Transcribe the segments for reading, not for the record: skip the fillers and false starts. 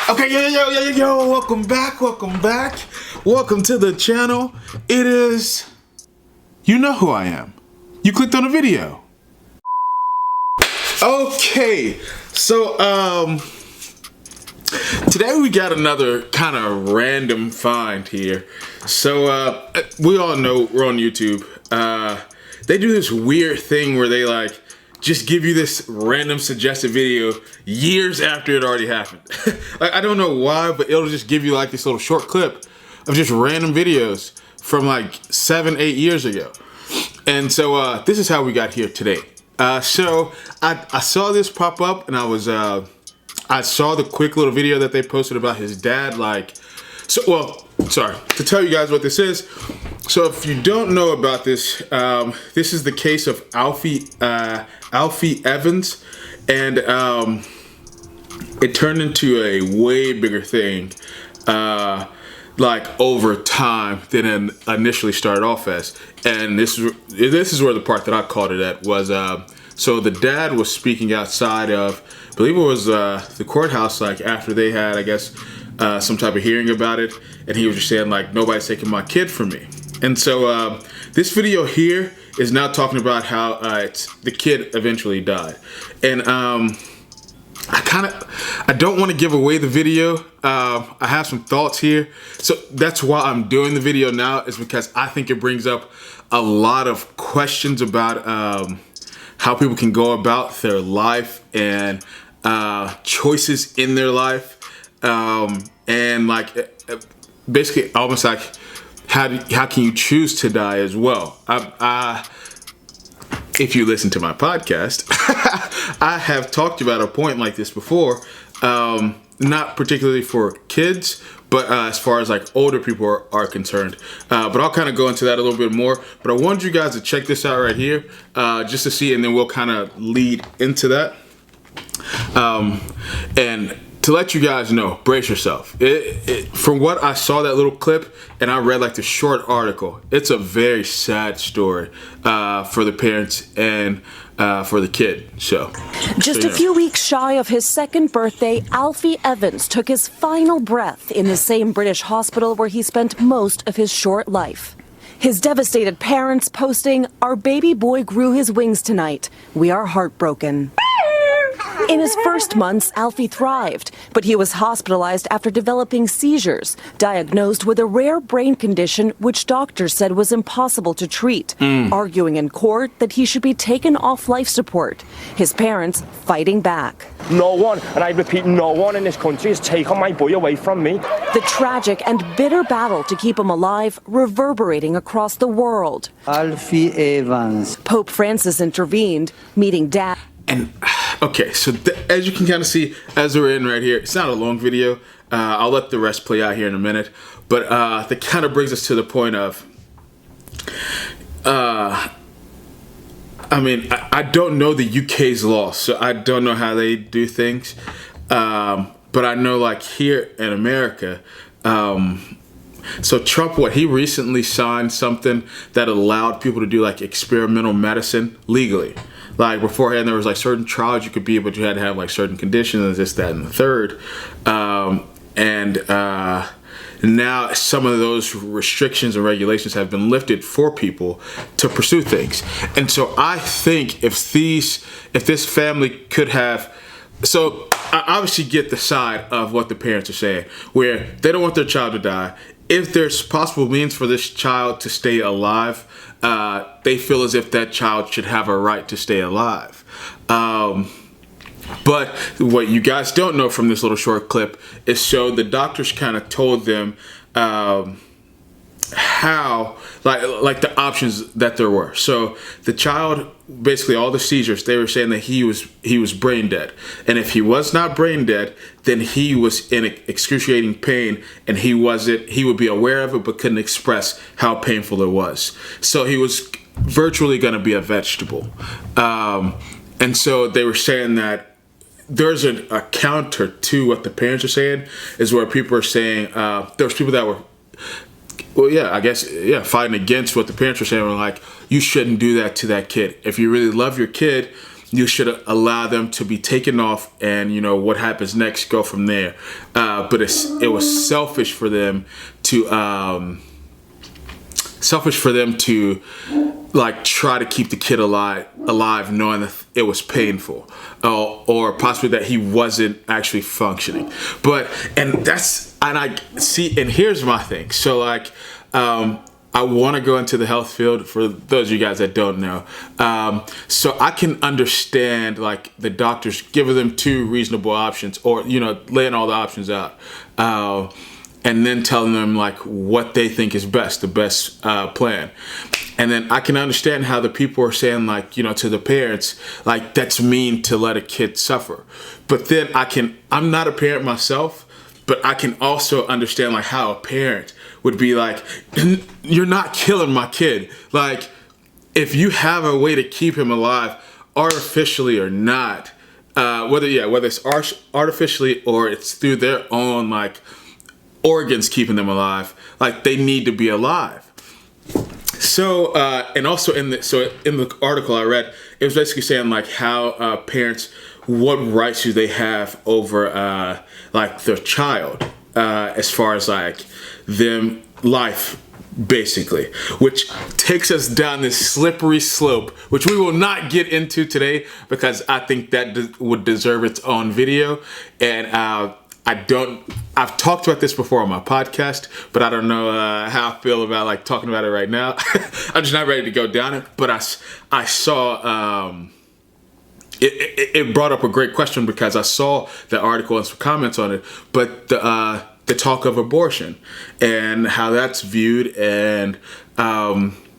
Okay, yo, welcome back. Welcome to the channel. It is, you know who I am. You clicked on the video. Okay, so, today we got another kind of random find here. So, we all know we're on YouTube. They do this weird thing where they like, just give you this random suggested video years after it already happened. Like, I don't know why, but it'll just give you like this little short clip of just random videos from like 7-8 years ago. And so this is how we got here today. So I saw this pop up, and I saw the quick little video that they posted about his dad. To tell you guys what this is. So if you don't know about this, this is the case of Alfie Evans, and it turned into a way bigger thing, like over time than it initially started off as. And this is where the part that I called it at was, so the dad was speaking outside of, I believe it was the courthouse, like after they had, I guess, some type of hearing about it, and he was just saying like, nobody's taking my kid from me. And so this video here is now talking about how the kid eventually died. And I don't want to give away the video. I have some thoughts here. So that's why I'm doing the video now, is because I think it brings up a lot of questions about how people can go about their life and choices in their life. And like basically almost like how can you choose to die as well? If you listen to my podcast, I have talked about a point like this before, not particularly for kids, but as far as like older people are concerned. But I'll kind of go into that a little bit more. But I wanted you guys to check this out right here, just to see, and then we'll kind of lead into that. And to let you guys know, brace yourself. From what I saw that little clip, and I read like the short article, it's a very sad story for the parents and for the kid. Just a few weeks shy of his second birthday, Alfie Evans took his final breath in the same British hospital where he spent most of his short life. His devastated parents posting, "Our baby boy grew his wings tonight. We are heartbroken." In his first months, Alfie thrived, but he was hospitalized after developing seizures, diagnosed with a rare brain condition which doctors said was impossible to treat, arguing in court that he should be taken off life support. His parents fighting back. No one, and I repeat, no one in this country has taken my boy away from me. The tragic and bitter battle to keep him alive reverberating across the world. Alfie Evans. Pope Francis intervened, meeting dad. And okay, so as you can kind of see, as we're in right here, it's not a long video. I'll let the rest play out here in a minute. But that kind of brings us to the point of, I mean, I don't know the UK's law, so I don't know how they do things. But I know like here in America, so Trump, he recently signed something that allowed people to do like experimental medicine legally. Like beforehand, there was like certain trials you could be, but you had to have like certain conditions, this, that, and the third. Now some of those restrictions and regulations have been lifted for people to pursue things. And so I think if this family could have, so I obviously get the side of what the parents are saying, where they don't want their child to die. If there's possible means for this child to stay alive, they feel as if that child should have a right to stay alive. But what you guys don't know from this little short clip is, so the doctors kind of told them how, like the options that there were. So the child, basically all the seizures, they were saying that he was brain dead, and if he was not brain dead, then he was in excruciating pain, and he would be aware of it but couldn't express how painful it was. So he was virtually going to be a vegetable. And so they were saying that there's a counter to what the parents are saying, is where people are saying there's people that were, well, yeah, I guess, yeah, fighting against what the parents were saying. Were like, you shouldn't do that to that kid. If you really love your kid, you should allow them to be taken off, and what happens next, go from there. But it was selfish for them to like try to keep the kid alive, knowing that it was painful, or possibly that he wasn't actually functioning. And here's my thing. So like, I want to go into the health field, for those of you guys that don't know. So I can understand like the doctors giving them two reasonable options, or, laying all the options out. And then telling them like what they think is best, the best plan. And then I can understand how the people are saying like, to the parents, like that's mean to let a kid suffer. But then I'm not a parent myself, but I can also understand like how a parent would be like, you're not killing my kid. Like, if you have a way to keep him alive, artificially or not, whether it's artificially or it's through their own like organs keeping them alive, like they need to be alive. So and also in the article I read, it was basically saying like how parents, what rights do they have over like their child, as far as like them life, basically, which takes us down this slippery slope, which we will not get into today because I think that would deserve its own video. And I've talked about this before on my podcast, but I don't know how I feel about like talking about it right now. I'm just not ready to go down it. But I saw it brought up a great question, because I saw the article and some comments on it. But the talk of abortion and how that's viewed, and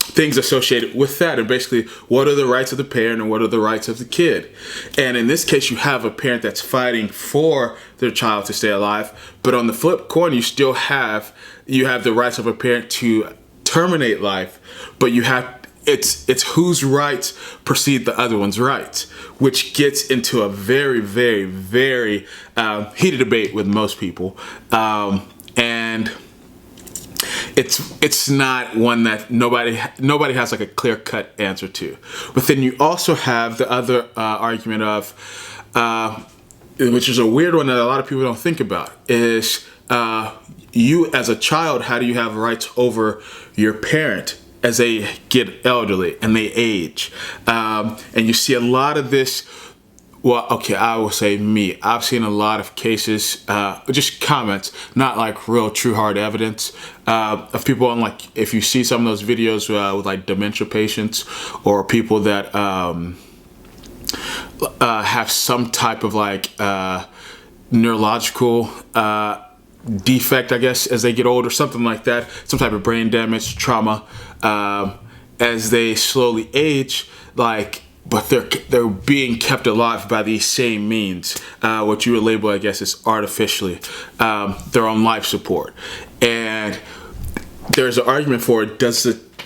things associated with that, and basically what are the rights of the parent and what are the rights of the kid. And in this case, you have a parent that's fighting for their child to stay alive, but on the flip coin, you have the rights of a parent to terminate life, but it's whose rights precede the other one's rights, which gets into a very, very, very heated debate with most people. And it's not one that nobody has like a clear-cut answer to. But then you also have the other argument of, which is a weird one that a lot of people don't think about, is you as a child, how do you have rights over your parent as they get elderly and they age? And you see a lot of this. Well, okay, I will say me. I've seen a lot of cases, just comments, not like real true hard evidence, of people on like, if you see some of those videos with like dementia patients or people that have some type of like neurological defect, I guess, as they get older, something like that, some type of brain damage, trauma, as they slowly age, like, but they're being kept alive by these same means, what you would label, I guess, as artificially, their own life support. And there's an argument for it.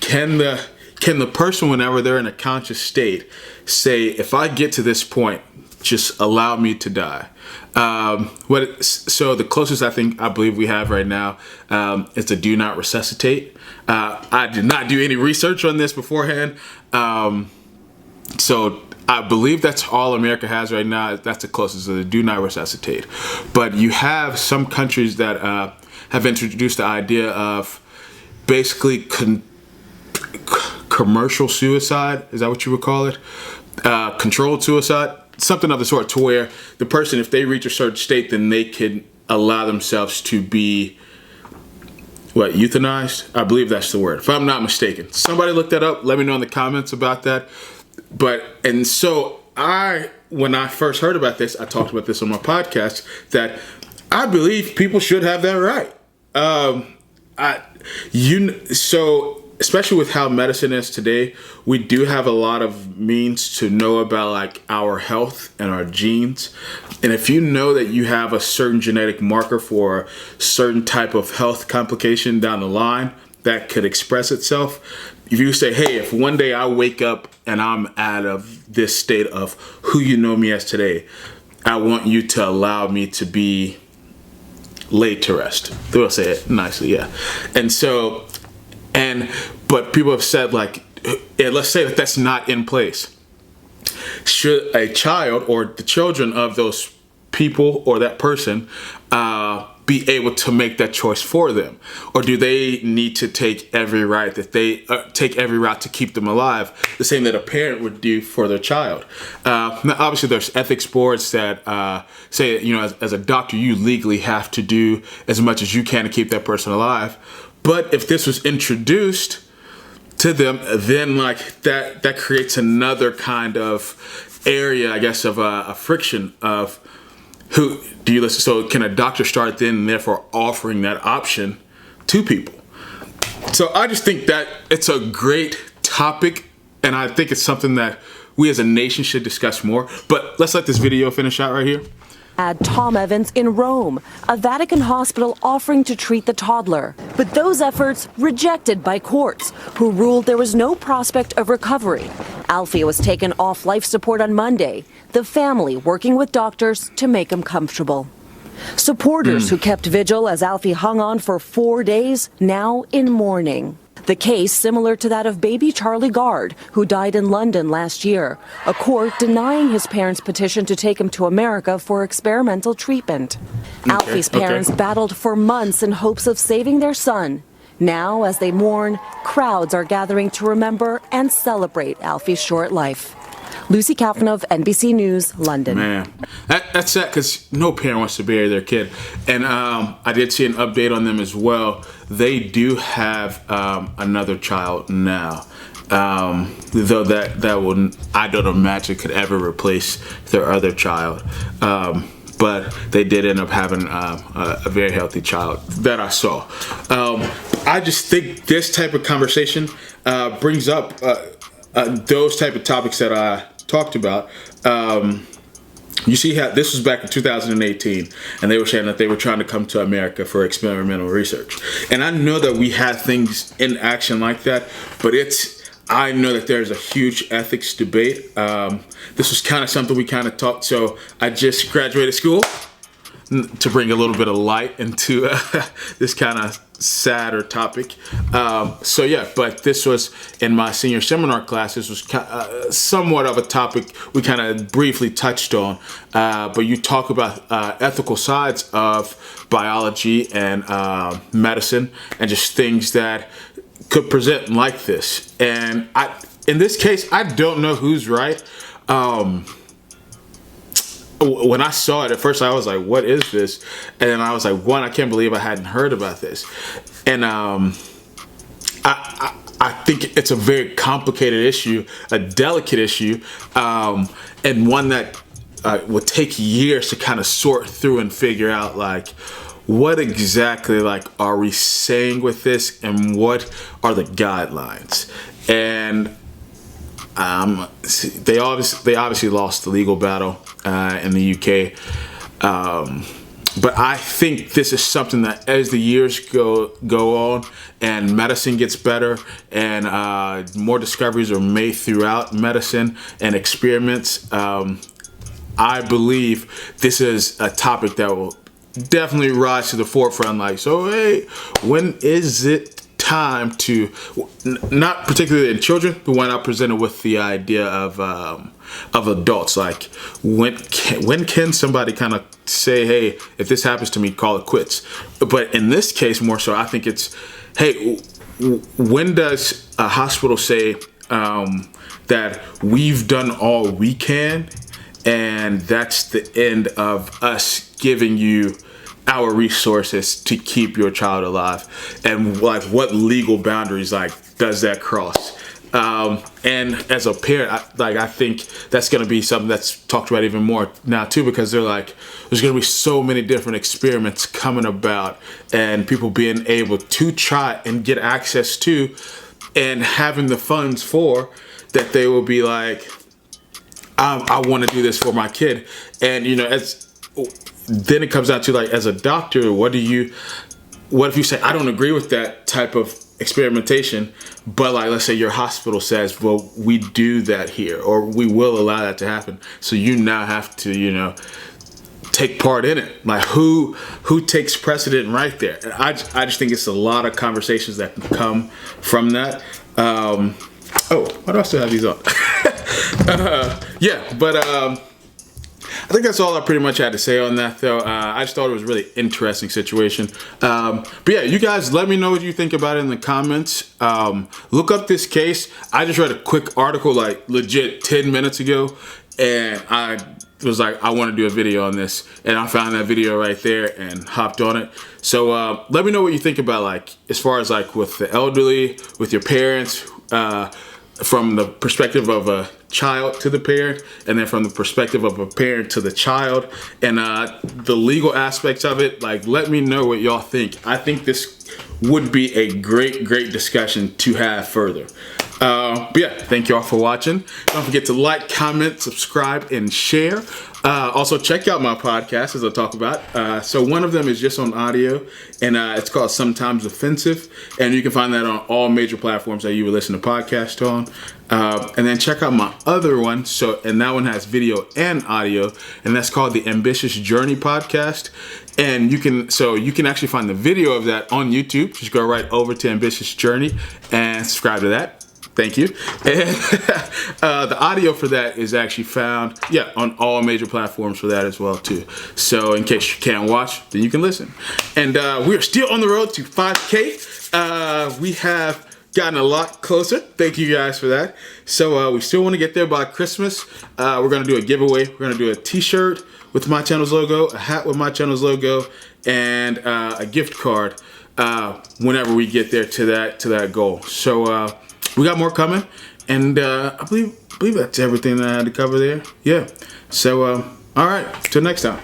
Can the person, whenever they're in a conscious state, say, if I get to this point, just allow me to die? So the closest I believe we have right now is the do not resuscitate. I did not do any research on this beforehand. So I believe that's all America has right now. That's the closest to the do not resuscitate. But you have some countries that have introduced the idea of basically commercial suicide. Is that what you would call it? Controlled suicide, something of the sort, to where the person, if they reach a certain state, then they can allow themselves to be euthanized? I believe that's the word, if I'm not mistaken. Somebody look that up. Let me know in the comments about that. And so when I first heard about this, I talked about this on my podcast, that I believe people should have that right. So especially with how medicine is today, we do have a lot of means to know about like our health and our genes. And if you know that you have a certain genetic marker for a certain type of health complication down the line that could express itself, if you say, hey, if one day I wake up and I'm out of this state of who you know me as today, I want you to allow me to be laid to rest. They'll say it nicely, yeah. But people have said, like, let's say that that's not in place. should a child or the children of those people or that person be able to make that choice for them, or do they need to take every right that they take every route to keep them alive, the same that a parent would do for their child? Now, obviously, there's ethics boards that say, you know, as a doctor, you legally have to do as much as you can to keep that person alive. But if this was introduced to them, then like that creates another kind of area, I guess, of a friction of who do you listen. So can a doctor start then therefore offering that option to people? So I just think that it's a great topic, and I think it's something that we as a nation should discuss more. But let's let this video finish out right here. Add Tom Evans in Rome, a Vatican hospital offering to treat the toddler. But those efforts rejected by courts, who ruled there was no prospect of recovery. Alfie was taken off life support on Monday, the family working with doctors to make him comfortable. Supporters who kept vigil as Alfie hung on for 4 days, now in mourning. The case similar to that of baby Charlie Gard, who died in London last year, a court denying his parents' petition to take him to America for experimental treatment. Alfie's parents battled for months in hopes of saving their son. Now, as they mourn, crowds are gathering to remember and celebrate Alfie's short life. Lucy Kafanov, NBC News, London. Man, that's sad because no parent wants to bury their kid. And I did see an update on them as well. They do have another child now. Though that wouldn't, I don't imagine could ever replace their other child. But they did end up having a very healthy child that I saw. I just think this type of conversation brings up those type of topics that I talked about. You see how this was back in 2018, and they were saying that they were trying to come to America for experimental research. And I know that we had things in action like that, but I know that there's a huge ethics debate. This was kind of something we kind of talked. So I just graduated school to bring a little bit of light into this kind of sadder topic. So yeah, but this was in my senior seminar class. This was somewhat of a topic we kind of briefly touched on. But you talk about ethical sides of biology and medicine, and just things that could present like this. And in this case, I don't know who's right. When I saw it at first, I was like, what is this? And then I was like, one, I can't believe I hadn't heard about this. And I think it's a very complicated issue, a delicate issue, and one that would take years to kind of sort through and figure out, like, what exactly are we saying with this, and what are the guidelines? And they obviously lost the legal battle in the UK, but I think this is something that, as the years go on and medicine gets better and more discoveries are made throughout medicine and experiments, I believe this is a topic that will definitely rise to the forefront. Like, so hey, when is it time to, not particularly in children, but when I presented with the idea of adults, like when can somebody kind of say, hey, if this happens to me, call it quits? But in this case, more so, I think it's, hey, when does a hospital say that we've done all we can, and that's the end of us giving you our resources to keep your child alive? And like, what legal boundaries does that cross? And as a parent, I think that's going to be something that's talked about even more now too, because they're like, there's going to be so many different experiments coming about, and people being able to try and get access to and having the funds for that, they will be like, I want to do this for my kid. And then it comes down to, like, as a doctor, what if you say, I don't agree with that type of experimentation, but like, let's say your hospital says, well, we do that here, or we will allow that to happen. So you now have to, take part in it. Like, who takes precedent right there? And I just think it's a lot of conversations that can come from that. Oh, why do I still have these on? Yeah, but I think that's all I pretty much had to say on that, though. I just thought it was a really interesting situation. But yeah, you guys let me know what you think about it in the comments. Look up this case. I just read a quick article like legit 10 minutes ago, and I was like, I want to do a video on this, and I found that video right there and hopped on it. So let me know what you think about, like, as far as like with the elderly, with your parents, from the perspective of a child to the parent, and then from the perspective of a parent to the child, and the legal aspects of it. Like, let me know what y'all think. I think this would be a great discussion to have further. But yeah, thank y'all for watching. Don't forget to like, comment, subscribe, and share. Also, check out my podcast, as I talk about. So one of them is just on audio, and it's called Sometimes Offensive, and you can find that on all major platforms that you would listen to podcasts on. And then check out my other one, and that one has video and audio, and that's called the Ambitious Journey Podcast. And you can actually find the video of that on YouTube. Just go right over to Ambitious Journey and subscribe to that. Thank you. And the audio for that is actually found, on all major platforms for that as well too. So in case you can't watch, then you can listen. And we are still on the road to 5K. We have gotten a lot closer. Thank you guys for that. So we still want to get there by Christmas. We're going to do a giveaway. We're going to do a t-shirt with my channel's logo, a hat with my channel's logo, and a gift card whenever we get there to that goal. So we got more coming, and I believe that's everything that I had to cover there. Yeah. So all right, till next time.